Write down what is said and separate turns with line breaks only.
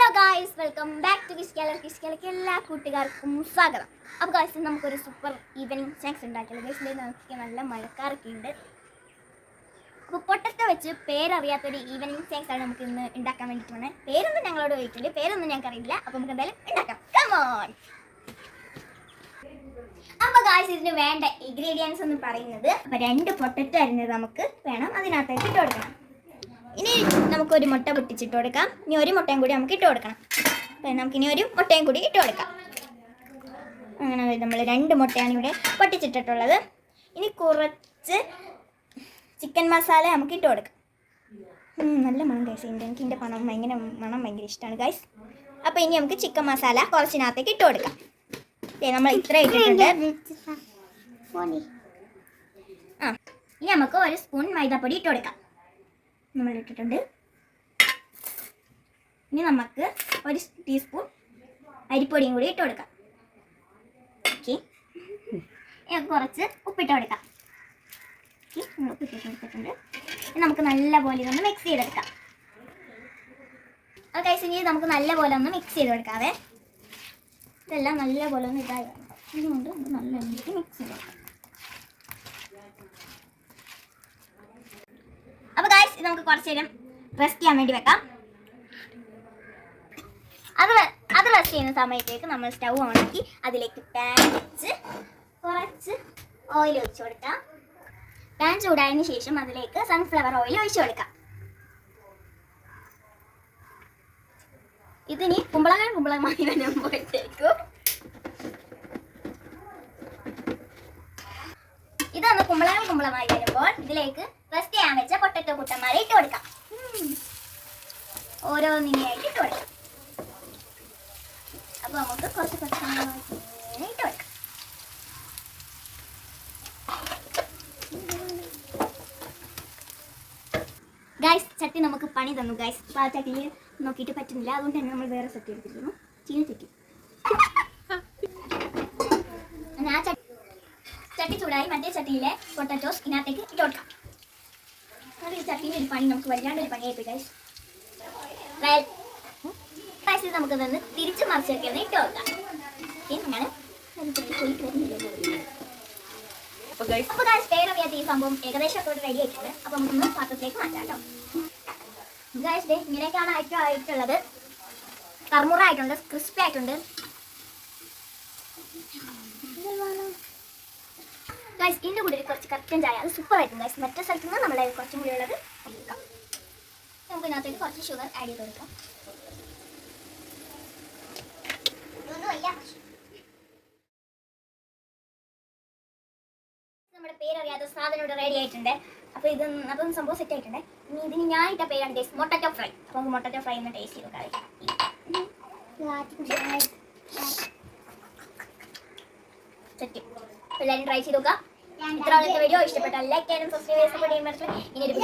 Hello guys, welcome back to കിസ്കാലയ്ക്ക് എല്ലാ കൂട്ടുകാർക്കും സ്വാഗതം. അപ്പോൾ ഗായ്സ്, നമുക്കൊരു സൂപ്പർ ഈവനിങ് സ്നാക്സ് ഉണ്ടാക്കിയത്. ഗായ്സ്, നമുക്ക് നല്ല മഴക്കാരൊക്കെ ഉണ്ട്. അപ്പോൾ പൊട്ടറ്റോ വെച്ച് പേരറിയാത്തൊരു ഈവനിങ് സ്നാക്സ് ആണ് നമുക്ക് ഇന്ന് ഉണ്ടാക്കാൻ വേണ്ടിയിട്ടാണ്. പേരൊന്നും ഞങ്ങളോട് ചോദിക്കില്ല, പേരൊന്നും ഞങ്ങൾക്കറിയില്ല. അപ്പോൾ നമുക്ക് എന്തായാലും ഉണ്ടാക്കാം. കമോൺ. അപ്പോൾ ഗായ്സ്, ഇതിന് വേണ്ട ഇൻഗ്രീഡിയൻസ് എന്ന് പറയുന്നത്, അപ്പോൾ 2 പൊട്ടറ്റോ അരിഞ്ഞത് നമുക്ക് വേണം, അതിനകത്തേക്ക് ഇട്ട് കൊടുക്കണം. ഇനി നമുക്കൊരു മുട്ട പൊട്ടിച്ചിട്ട് കൊടുക്കാം. ഇനി ഒരു മുട്ടയും കൂടി നമുക്ക് ഇട്ട് കൊടുക്കണം. അപ്പം നമുക്കിനി ഒരു മുട്ടയും കൂടി ഇട്ട് കൊടുക്കാം. അങ്ങനെ നമ്മൾ 2 മുട്ടയാണ് ഇവിടെ പൊട്ടിച്ചിട്ടിട്ടുള്ളത്. ഇനി കുറച്ച് ചിക്കൻ മസാല നമുക്ക് ഇട്ട് കൊടുക്കാം. നല്ല മണം ഗൈസ് ഉണ്ട്. എനിക്ക് ഇതിൻ്റെ മണം ഭയങ്കര ഇഷ്ടമാണ് ഗൈസ്. അപ്പോൾ ഇനി നമുക്ക് ചിക്കൻ മസാല കുറച്ചിനകത്തേക്ക് ഇട്ട് കൊടുക്കാം. നമ്മൾ ഇത്ര ഇട്ടിട്ടുണ്ട്. ഇനി നമുക്ക് 1 സ്പൂൺ മൈദാപ്പൊടി ഇട്ട് കൊടുക്കാം. നമ്മൾ ഇട്ടിട്ടുണ്ട്. ഇനി നമുക്ക് 1 ടീസ്പൂൺ അരിപ്പൊടിയും കൂടി ഇട്ട് കൊടുക്കാം. ഓക്കെ, കുറച്ച് ഉപ്പിട്ട് കൊടുക്കാം. ഓക്കെ, ഉപ്പിട്ട് കൊടുത്തിട്ടുണ്ട്. നമുക്ക് നല്ലപോലെ ഒന്ന് മിക്സ് ചെയ്തെടുക്കാം. അത് കഴിച്ച് ഇനി നമുക്ക് നല്ലപോലെ ഒന്ന് മിക്സ് ചെയ്ത് കൊടുക്കാവേ. ഇതെല്ലാം നല്ലപോലെ ഒന്ന് ഇതായി വേണം. ഇതുകൊണ്ട് നല്ല രീതിക്ക് മിക്സ് ചെയ്ത് കൊടുക്കാം. അപ്പോൾ ഗായ്സ്, ഇത് നമുക്ക് കുറച്ച് നേരം റെസ്റ്റ് ചെയ്യാൻ വേണ്ടി വെക്കാം. അത് റെസ്റ്റ് ചെയ്യുന്ന സമയത്തേക്ക് നമ്മൾ സ്റ്റൗ ഓണാക്കി അതിലേക്ക് പാൻ വെച്ച് കുറച്ച് ഓയിൽ ഒഴിച്ചു കൊടുക്കാം. പാൻ ചൂടായതിനു ശേഷം അതിലേക്ക് സൺഫ്ലവർ ഓയിൽ ഒഴിച്ചു കൊടുക്കാം. ഇതിനി കുമ്പളമായി വരുമ്പോഴത്തേക്കും ഇതൊന്ന് കുമ്പളമായി വരുമ്പോൾ ഇതിലേക്ക് റെസ്റ്റ് ചെയ്യാൻ വെച്ച പൊട്ടറ്റോ കുട്ടന്മാരെ ഇട്ട് കൊടുക്കാം. ഓരോന്നിനെയായിട്ട് ഇട്ട് കൊടുക്കാം. അപ്പോൾ നമുക്ക് കുറച്ച് ഇട്ട് കൊടുക്കാം. ഗൈസ്, ചട്ടി നമുക്ക് പണി തന്നു ഗൈസ്. അപ്പോൾ ആ ചട്ടിയിൽ നോക്കിയിട്ട് പറ്റുന്നില്ല, അതുകൊണ്ട് തന്നെ നമ്മൾ വേറെ ചട്ടി എടുത്തിരുന്നു. ചീനച്ചട്ടി. ആ ചട്ടി ചൂടായി മറ്റേ ചട്ടിയിലെ പൊട്ടറ്റോസ് ഇതിനകത്തേക്ക് ഇട്ട് കൊടുക്കാം. ഈ ചട്ടീൻ്റെ ഒരു പണി നമുക്ക് വല്ലാണ്ടൊരു പണിയായിപ്പോയി ഗൈസ്. നമുക്ക് തന്നെ തിരിച്ച് മറിച്ചൊക്കെ ഒന്ന് ഇട്ട് കൊടുക്കാം. അപ്പോൾ ഗൈസ്, പേരറിയാത്ത ഈ സംഭവം ഏകദേശം ഒക്കെ റെഡി ആയിട്ടുണ്ട്. അപ്പോൾ നമുക്കൊന്ന് പാത്രത്തിലേക്ക് മാറ്റാം കേട്ടോ. ഗൈസ്, ഇങ്ങനെയൊക്കെയാണ് ഏറ്റവും ആയിട്ടുള്ളത്. കർമുറ ആയിട്ടുണ്ട്, ക്രിസ്പി ആയിട്ടുണ്ട്. ഗൈസ്, ഇതിൻ്റെ കൂടെ കുറച്ച് കട്ടൻ ചായ, അത് സൂപ്പർ ആയിട്ടുണ്ട് ഗൈസ്. മറ്റേ സ്ഥലത്ത് നിന്ന് നമ്മുടെ കുറച്ചും കൂടി ഉള്ളത് കൊടുക്കാം. നമുക്ക് ഇതിനകത്തേക്ക് കുറച്ച് ഷുഗർ ആഡ് ചെയ്ത് കൊടുക്കാം. നമ്മുടെ പേരറിയാത്ത സാധനം ഇവിടെ റെഡി ആയിട്ടുണ്ട്. അപ്പം സംഭവം സെറ്റ് ആയിട്ടുണ്ട്. ഇനി ഇതിന് ഞാൻ ഇട്ട പേരാണ് ഗൈസ് മൊട്ടറ്റോ ഫ്രൈ. അപ്പോൾ നമുക്ക് മൊട്ടറ്റോ ഫ്രൈ ഒന്ന് ടേസ്റ്റ് ചെയ്ത് നോക്കാം. സെറ്റ്. എല്ലാവരും ട്രൈ ചെയ്ത് നോക്കാം. ഇത്ര വീഡിയോ ഇഷ്ടപ്പെട്ടാൽ ലൈക്ക് ചെയ്യാനും സബ്സ്ക്രൈബ് ചെയ്യാനും ഇനി ഒരു